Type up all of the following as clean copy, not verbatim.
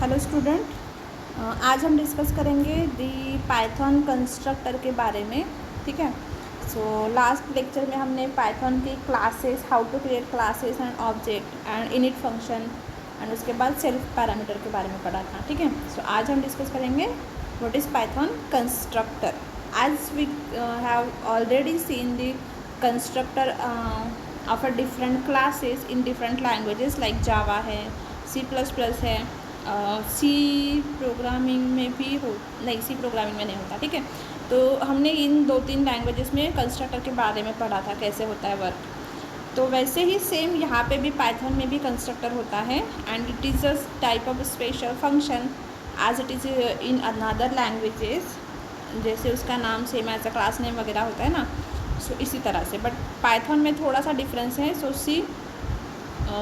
Hello student, आज हम discuss करेंगे दी पाइथन कंस्ट्रक्टर के बारे में। ठीक है। सो लास्ट लेक्चर में हमने पाइथन की classes, how to create classes and object and init function and उसके बाद सेल्फ पैरामीटर के बारे में पढ़ा था। ठीक है। सो आज हम डिस्कस करेंगे what is Python constructor. As we have already seen the constructor of a different classes in different languages like Java है, C++ है, सी प्रोग्रामिंग में भी हो, नहीं सी प्रोग्रामिंग में नहीं होता। ठीक है। तो हमने इन 2-3 लैंग्वेजेस में कंस्ट्रक्टर के बारे में पढ़ा था, कैसे होता है वर्क। तो वैसे ही सेम यहाँ पे भी पाइथन में भी कंस्ट्रक्टर होता है and it is a type of special function as it is in another languages. जैसे उसका नाम same as a class name वगैरह होता है ना, सो इसी तरह से, बट पाइथन में थोड़ा सा डिफरेंस है। सो सी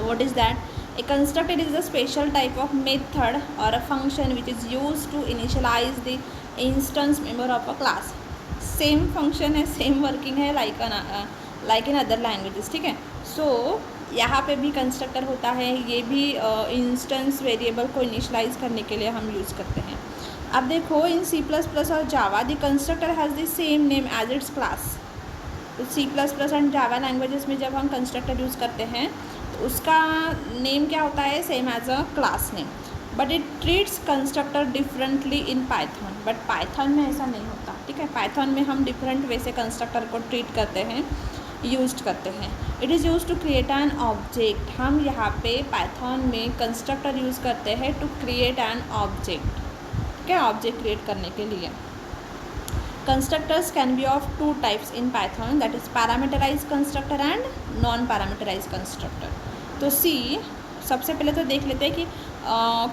what is that? A constructor is a special type of method or a function which is used to initialize the instance member of a class. Same function है, सेम वर्किंग है like in other languages. ठीक है। सो यहाँ पे भी constructor होता है, ये भी इंस्टेंस वेरिएबल को इनिशलाइज करने के लिए हम यूज़ करते हैं। अब देखो इन C++ और Java the constructor has the same name as its class. तो C++ एंड जावा लैंग्वेजेस में जब हम कंस्ट्रक्टर यूज़ करते हैं तो उसका नेम क्या होता है, same as a class name, but it treats constructor differently in Python. But Python में ऐसा नहीं होता। ठीक है। पाइथन में हम डिफरेंट वे से कंस्ट्रक्टर को ट्रीट करते हैं, यूज करते हैं। It is use to create an object. हम यहाँ पे पाइथन में कंस्ट्रक्टर यूज़ करते हैं टू क्रिएट एन ऑब्जेक्ट। ठीक है, ऑब्जेक्ट क्रिएट करने के लिए। Constructors can be of two types in Python, that is parameterized constructor and non-parameterized constructor. तो सी सबसे पहले तो देख लेते हैं कि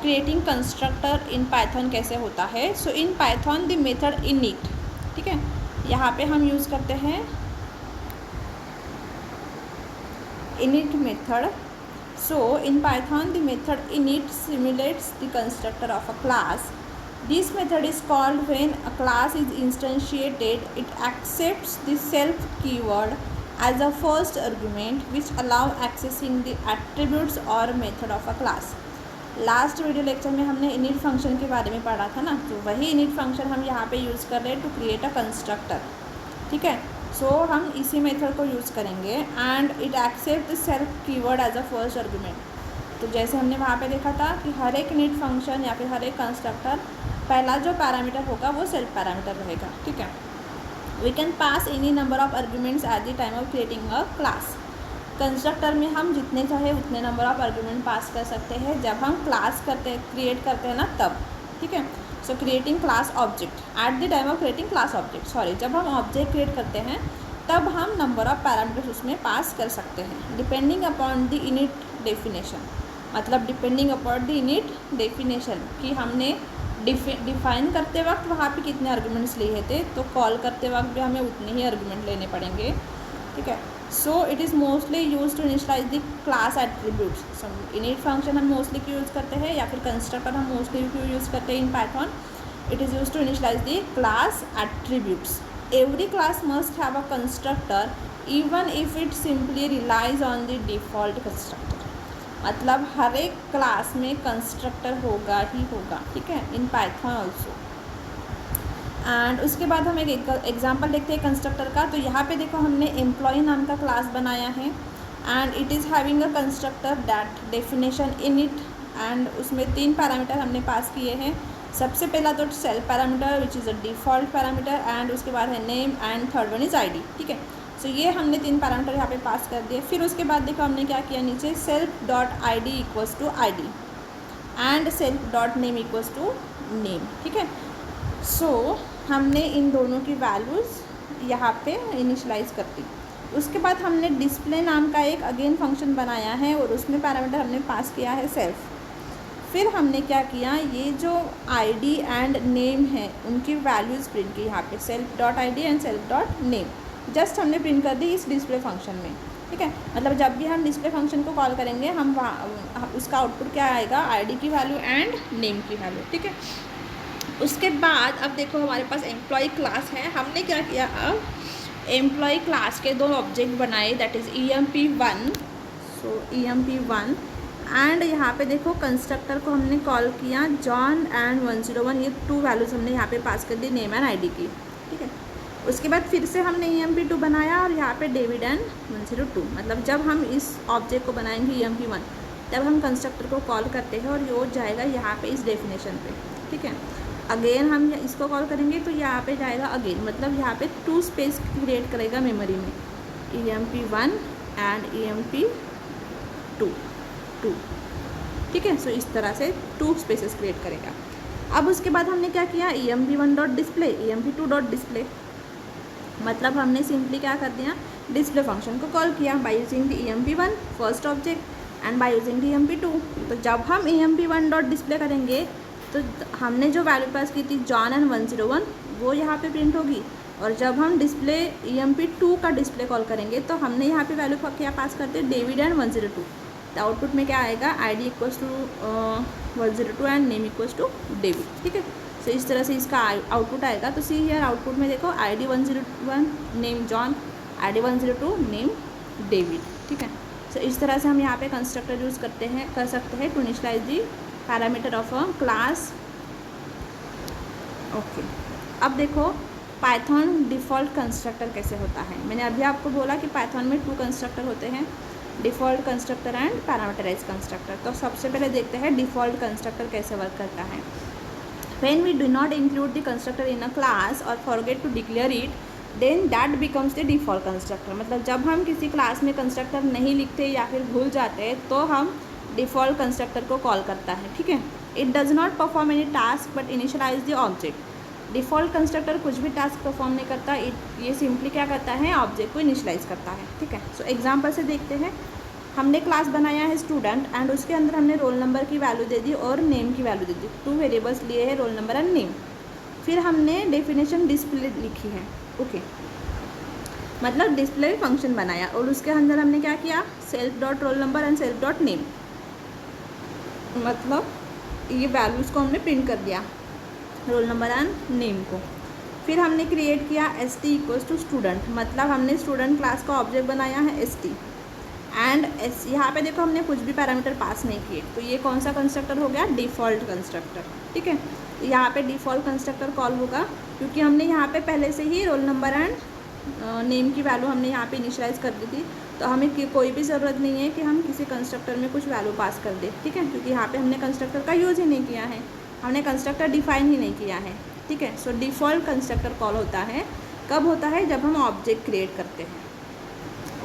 क्रिएटिंग कंस्ट्रक्टर इन पाइथन कैसे होता है। So in Python the method init. ठीक है, यहाँ पे हम यूज़ करते हैं init method. So in Python the method init simulates the constructor of a class. This method is called when a class is instantiated. It accepts the self keyword as a first argument which allow accessing the attributes or method of a class. Last video lecture में हमने init function के बारे में पढ़ा था ना, तो वही init फंक्शन हम यहाँ पे यूज़ कर रहे हैं टू क्रिएट अ कंस्ट्रक्टर। ठीक है। सो हम इसी मेथड को यूज़ करेंगे and it accept the self keyword as a first argument. तो जैसे हमने वहाँ पे देखा था कि हर एक init फंक्शन या फिर हर एक कंस्ट्रक्टर पहला जो पैरामीटर होगा वो सेल्फ पैरामीटर रहेगा। ठीक है। We can pass any number of arguments at the time of creating a class. Constructor में हम जितने चाहे उतने नंबर ऑफ आर्गुमेंट पास कर सकते हैं जब हम क्लास क्रिएट करते हैं ना, तब। ठीक है। सो creating class object at the time of creating class object, sorry, जब हम ऑब्जेक्ट क्रिएट करते हैं तब हम नंबर ऑफ पैरामीटर्स उसमें पास कर सकते हैं depending upon the init definition. मतलब depending upon the init definition कि हमने डिफाइन करते वक्त वहाँ पे कितने आर्गुमेंट्स लिए थे, तो कॉल करते वक्त भी हमें उतने ही आर्गुमेंट लेने पड़ेंगे। ठीक है। So it is mostly use to initialise the class attributes. Init function हम मोस्टली क्यों यूज़ करते हैं या फिर कंस्ट्रक्टर हम मोस्टली क्यों यूज़ करते हैं in Python? It is use to initialise the class attributes. Every class must have a constructor even if it simply relies on the default constructor. मतलब हर एक क्लास में कंस्ट्रक्टर होगा ही होगा। ठीक है, इन पाइथन ऑल्सो। एंड उसके बाद हम एक एग्जांपल देखते हैं कंस्ट्रक्टर का। तो यहाँ पे देखो हमने एम्प्लॉय नाम का क्लास बनाया है and it is having a constructor that definition in it, and उसमें 3 पैरामीटर हमने पास किए हैं। सबसे पहला तो self parameter which is a default parameter, and उसके बाद है name, and third one is ID। ठीक है। सो ये हमने 3 पैरामीटर यहाँ पे पास कर दिए। फिर उसके बाद देखो हमने क्या किया, नीचे self dot ID equals to ID and self dot name equals to name. ठीक है। सो हमने इन दोनों की वैल्यूज़ यहाँ पे इनिशलाइज कर दी। उसके बाद हमने डिस्प्ले नाम का एक अगेन फंक्शन बनाया है और उसमें पैरामीटर हमने पास किया है सेल्फ। फिर हमने क्या किया, ये जो ID एंड नेम है उनकी वैल्यूज़ प्रिंट की यहाँ पे, self dot ID and self dot name just हमने प्रिंट कर दी इस डिस्प्ले फंक्शन में। ठीक है। मतलब जब भी हम डिस्प्ले फंक्शन को कॉल करेंगे हम वहाँ उसका आउटपुट क्या आएगा, ID की वैल्यू एंड नेम की वैल्यू। ठीक है। उसके बाद अब देखो हमारे पास एम्प्लॉय क्लास है। हमने क्या किया, अब एम्प्लॉय क्लास के 2 ऑब्जेक्ट बनाए, that is EMP1। So EMP1 and यहाँ पे देखो कंस्ट्रक्टर को हमने कॉल किया जॉन एंड 101, ये 2 वैल्यूज़ हमने यहाँ पे पास कर दी नेम एंड आईडी की, ठीक है। उसके बाद फिर से हमने EMP2 बनाया और यहाँ पे डेविड एंड 102, मतलब जब हम इस ऑब्जेक्ट को बनाएंगे EMP1 तब हम कंस्ट्रक्टर को कॉल करते हैं और ये हो जाएगा यहाँ पे इस डेफिनेशन पे, ठीक है। अगेन हम इसको कॉल करेंगे तो यहाँ पे जाएगा अगेन, मतलब यहाँ पे 2 स्पेस क्रिएट करेगा मेमोरी में, EMP1 एंड EMP2, ठीक है। सो इस तरह से 2 स्पेसेस क्रिएट करेगा। अब उसके बाद हमने क्या किया, EMP1 dot display, EMP2 dot display, मतलब हमने सिंपली क्या कर दिया, डिस्प्ले फंक्शन को कॉल किया by using the EMP1 first object and by using the EMP2। तो जब हम EMP1 डॉट डिस्प्ले करेंगे तो हमने जो वैल्यू पास की थी जॉन एंड 101 वो यहाँ पे प्रिंट होगी, और जब हम डिस्प्ले EMP2 का डिस्प्ले कॉल करेंगे तो हमने यहाँ पे वैल्यू क्या पास करते हैं, डेविड एंड 102। तो आउटपुट में क्या आएगा, ID equals to 102 and name equals to David, ठीक है। सो इस तरह से इसका आउटपुट आएगा। तो सी हियर आउटपुट में देखो ID 101 name John, ID 102 name David, ठीक है। सो इस तरह से हम यहाँ पे कंस्ट्रक्टर यूज़ कर सकते हैं to initialise the parameter of a class. Okay, अब देखो पाइथन डिफ़ॉल्ट कंस्ट्रक्टर कैसे होता है। मैंने अभी आपको बोला कि पाइथन में 2 कंस्ट्रक्टर होते हैं, default constructor and parameterise constructor. तो सबसे पहले देखते हैं डिफ़ॉल्ट कंस्ट्रक्टर कैसे वर्क करता है। When we do not include the constructor in a class or forget to declare it, then that becomes the default constructor। मतलब जब हम किसी क्लास में कंस्ट्रक्टर नहीं लिखते या फिर भूल जाते हैं तो हम डिफ़ॉल्ट कंस्ट्रक्टर को कॉल करता है, ठीक है। It does not perform any task but initialise the object. Default constructor कुछ भी टास्क परफॉर्म नहीं करता, ये सिंपली क्या करता है, ऑब्जेक्ट को इनिशियलाइज करता है, ठीक है। सो एग्जाम्पल से देखते हैं। हमने क्लास बनाया है स्टूडेंट एंड उसके अंदर हमने रोल नंबर की वैल्यू दे दी और नेम की वैल्यू दे दी, 2 वेरिएबल्स लिए हैं, रोल नंबर एंड नेम। फिर हमने डेफिनेशन डिस्प्ले लिखी है, ओके, मतलब डिस्प्ले फंक्शन बनाया और उसके अंदर हमने क्या किया, self dot roll number and self dot name, मतलब ये वैल्यूज़ को हमने प्रिंट कर दिया, रोल नंबर एंड नेम को। फिर हमने क्रिएट किया ST इक्वल्स टू स्टूडेंट, मतलब हमने स्टूडेंट क्लास का ऑब्जेक्ट बनाया है ST एंड यहाँ पे देखो हमने कुछ भी पैरामीटर पास नहीं किए, तो ये कौन सा कंस्ट्रक्टर हो गया, डिफ़ॉल्ट कंस्ट्रक्टर, ठीक है। तो यहाँ पे डिफ़ॉल्ट कंस्ट्रक्टर कॉल होगा क्योंकि हमने यहाँ पे पहले से ही रोल नंबर एंड नेम की वैल्यू हमने यहाँ पे इनिशियलाइज कर दी थी, तो हमें कोई भी ज़रूरत नहीं है कि हम किसी कंस्ट्रक्टर में कुछ वैल्यू पास कर दें, ठीक है, क्योंकि यहाँ पे हमने कंस्ट्रक्टर का यूज़ ही नहीं किया है, हमने कंस्ट्रक्टर डिफाइन ही नहीं किया है, ठीक है। सो डिफ़ॉल्ट कंस्ट्रक्टर कॉल होता है कब होता है, जब हम ऑब्जेक्ट क्रिएट करते हैं।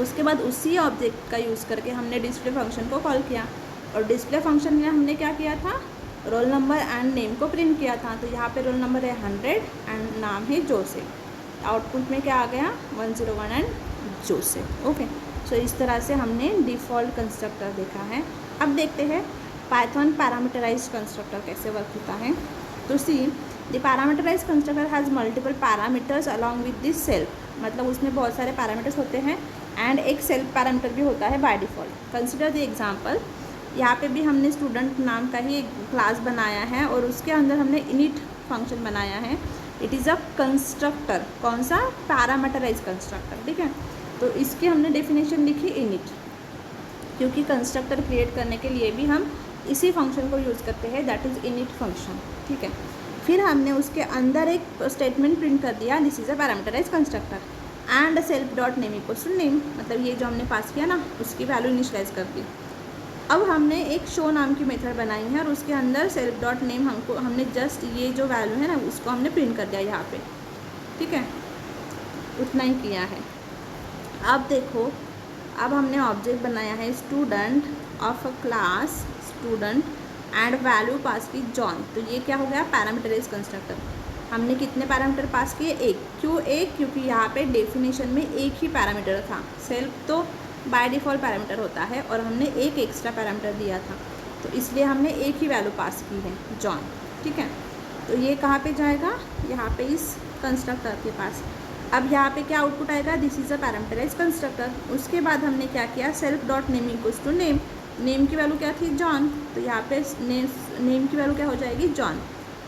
उसके बाद उसी ऑब्जेक्ट का यूज़ करके हमने डिस्प्ले फंक्शन को कॉल किया और डिस्प्ले फंक्शन में हमने क्या किया था, रोल नंबर एंड नेम को प्रिंट किया था। तो यहाँ पे रोल नंबर है 100 एंड नाम है जोसेफ। आउटपुट में क्या आ गया, 101 एंड जोसेफ, ओके। सो इस तरह से हमने डिफ़ॉल्ट कंस्ट्रक्टर देखा है। अब देखते हैं पाइथन पैरामीटराइज कंस्ट्रक्टर कैसे वर्क होता है। तो see the parameterise constructor has multiple parameters along with this self, मतलब उसमें बहुत सारे पैरामीटर्स होते हैं एंड एक सेल्फ पैरामीटर भी होता है by default. Consider the example, यहाँ पे भी हमने स्टूडेंट नाम का ही एक क्लास बनाया है और उसके अंदर हमने इनिट फंक्शन बनाया है। इट इज़ अ कंस्ट्रक्टर, कौन सा, पैरामीटराइज कंस्ट्रक्टर, ठीक है। तो इसकी हमने डेफिनेशन लिखी इनिट, क्योंकि कंस्ट्रक्टर क्रिएट करने के लिए भी हम इसी फंक्शन को यूज़ करते हैं, दैट इज़ इनिट फंक्शन, ठीक है। फिर हमने उसके अंदर एक स्टेटमेंट प्रिंट कर दिया, this is a parameterise constructor and self dot name equals to name, मतलब ये जो हमने पास किया ना उसकी वैल्यू इनिशियलाइज कर दी। अब हमने एक शो नाम की मेथड बनाई है और उसके अंदर सेल्फ डॉट नेम हमने जस्ट ये जो वैल्यू है ना उसको हमने प्रिंट कर दिया यहाँ पे, ठीक है, उतना ही किया है। अब देखो, अब हमने ऑब्जेक्ट बनाया है student of a class student and value pass की जॉन। तो ये क्या हो गया, पैरामीटराइज कंस्ट्रक्टर। हमने कितने पैरामीटर पास किए, एक। क्यों एक, क्योंकि यहाँ पे डेफिनेशन में एक ही पैरामीटर था, सेल्फ तो बाय डिफ़ॉल्ट पैरामीटर होता है और हमने एक एक्स्ट्रा पैरामीटर दिया था, तो इसलिए हमने एक ही वैल्यू पास की है, जॉन, ठीक है। तो ये कहाँ पे जाएगा, यहाँ पे इस कंस्ट्रक्टर के पास। अब यहाँ पे क्या आउटपुट आएगा, this is a parameterise constructor. उसके बाद हमने क्या किया, self dot name equals to name, name की वैल्यू क्या थी, जॉन, तो यहाँ पे नेम की वैल्यू क्या हो जाएगी, जॉन।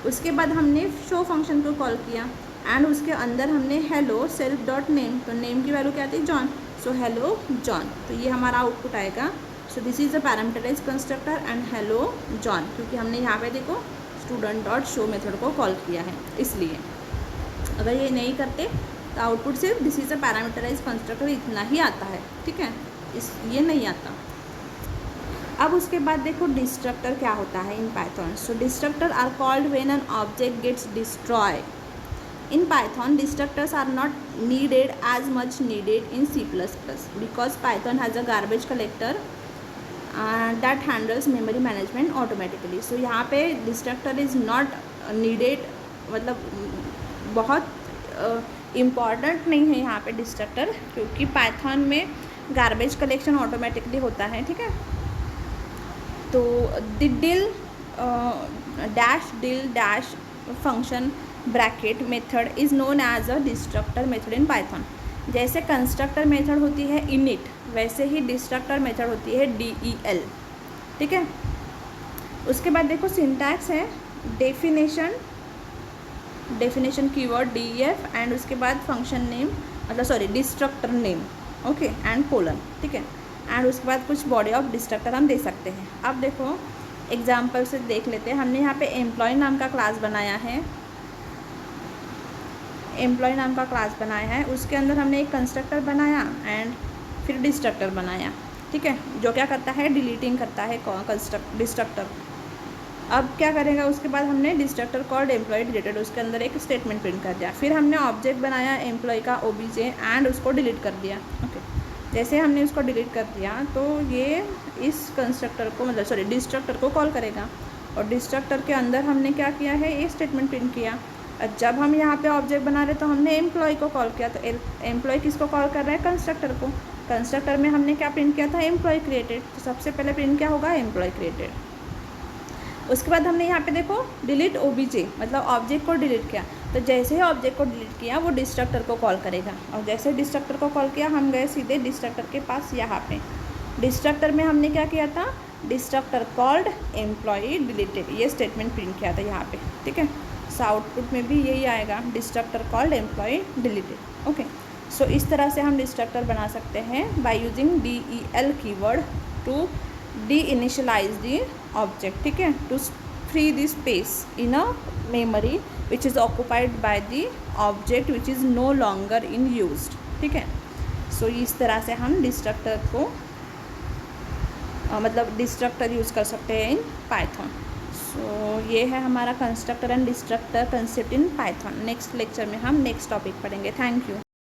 उसके बाद हमने शो फंक्शन को कॉल किया एंड उसके अंदर हमने हेलो सेल्फ डॉट नेम, तो नेम की वैल्यू क्या थी, जॉन, सो हेलो जॉन। तो ये हमारा आउटपुट आएगा so this is a parameterise constructor and hello John, क्योंकि हमने यहाँ पे देखो स्टूडेंट डॉट शो मेथड को कॉल किया है, इसलिए अगर ये नहीं करते तो आउटपुट सिर्फ this is a parameterise constructor इतना ही आता है, ठीक है, ये नहीं आता। अब उसके बाद देखो डिस्ट्रक्टर क्या होता है in Python. So destructor are called when an object gets destroy. In Python, destructors are not needed as much needed in C++ because Python has a garbage collector that handles memory management automatically. So यहाँ पे destructor is not needed, मतलब बहुत important नहीं है यहाँ पे destructor, क्योंकि Python में गार्बेज कलेक्शन ऑटोमेटिकली होता है, ठीक है। तो del dash function bracket method is known as a destructor method in Python. जैसे कंस्ट्रक्टर मेथड होती है इनिट, वैसे ही डिस्ट्रक्टर मेथड होती है DEL, ठीक है। उसके बाद देखो सिंटैक्स है डेफिनेशन कीवर्ड DEF एंड उसके बाद फंक्शन नेम, मतलब sorry destructor name, okay, and colon, ठीक है। एंड उसके बाद कुछ बॉडी ऑफ डिस्ट्रक्टर हम दे सकते हैं। अब देखो एग्जाम्पल से देख लेते हैं। हमने यहाँ पे एम्प्लॉय नाम का क्लास बनाया है, उसके अंदर हमने एक कंस्ट्रक्टर बनाया एंड फिर डिस्ट्रक्टर बनाया, ठीक है, जो क्या करता है डिलीटिंग करता है डिस्ट्रक्टर। अब क्या करेगा, उसके बाद हमने डिस्ट्रक्टर कॉल्ड एम्प्लॉय डिलीटेड, उसके अंदर एक स्टेटमेंट प्रिंट कर दिया। फिर हमने ऑब्जेक्ट बनाया एम्प्लॉय का OBJ एंड उसको डिलीट कर दिया, ओके। जैसे हमने उसको डिलीट कर दिया तो ये इस कंस्ट्रक्टर को, मतलब सॉरी डिस्ट्रक्टर को कॉल करेगा, और डिस्ट्रक्टर के अंदर हमने क्या किया है, ये स्टेटमेंट प्रिंट किया। जब हम यहाँ पे ऑब्जेक्ट बना रहे तो हमने एम्प्लॉय को कॉल किया, तो एम्प्लॉय किसको कॉल कर रहा है, कंस्ट्रक्टर को। कंस्ट्रक्टर में हमने क्या प्रिंट किया था, एम्प्लॉय क्रिएटेड, तो सबसे पहले प्रिंट क्या होगा, एम्प्लॉय क्रिएटेड। उसके बाद हमने यहाँ पे देखो डिलीट OBJ, मतलब ऑब्जेक्ट को डिलीट किया, तो जैसे ही ऑब्जेक्ट को डिलीट किया वो डिस्ट्रक्टर को कॉल करेगा, और जैसे डिस्ट्रक्टर को कॉल किया हम गए सीधे डिस्ट्रक्टर के पास। यहाँ पे डिस्ट्रक्टर में हमने क्या किया था, डिस्ट्रक्टर कॉल्ड एम्प्लॉय डिलीटेड, ये स्टेटमेंट प्रिंट किया था यहाँ पे, ठीक है। सो आउटपुट में भी यही आएगा, destructor called employee deleted, okay. So इस तरह से हम डिस्ट्रक्टर बना सकते हैं by using DEL keyword to deinitialise the object, ठीक है, to free the space in a memory which is occupied by the object which is no longer in used, ठीक है। सो इस तरह से हम डिस्ट्रक्टर को मतलब डिस्ट्रक्टर यूज़ कर सकते हैं इन पाइथन। सो ये है हमारा constructor and destructor concept in Python. Next lecture में हम नेक्स्ट टॉपिक पढ़ेंगे। Thank you.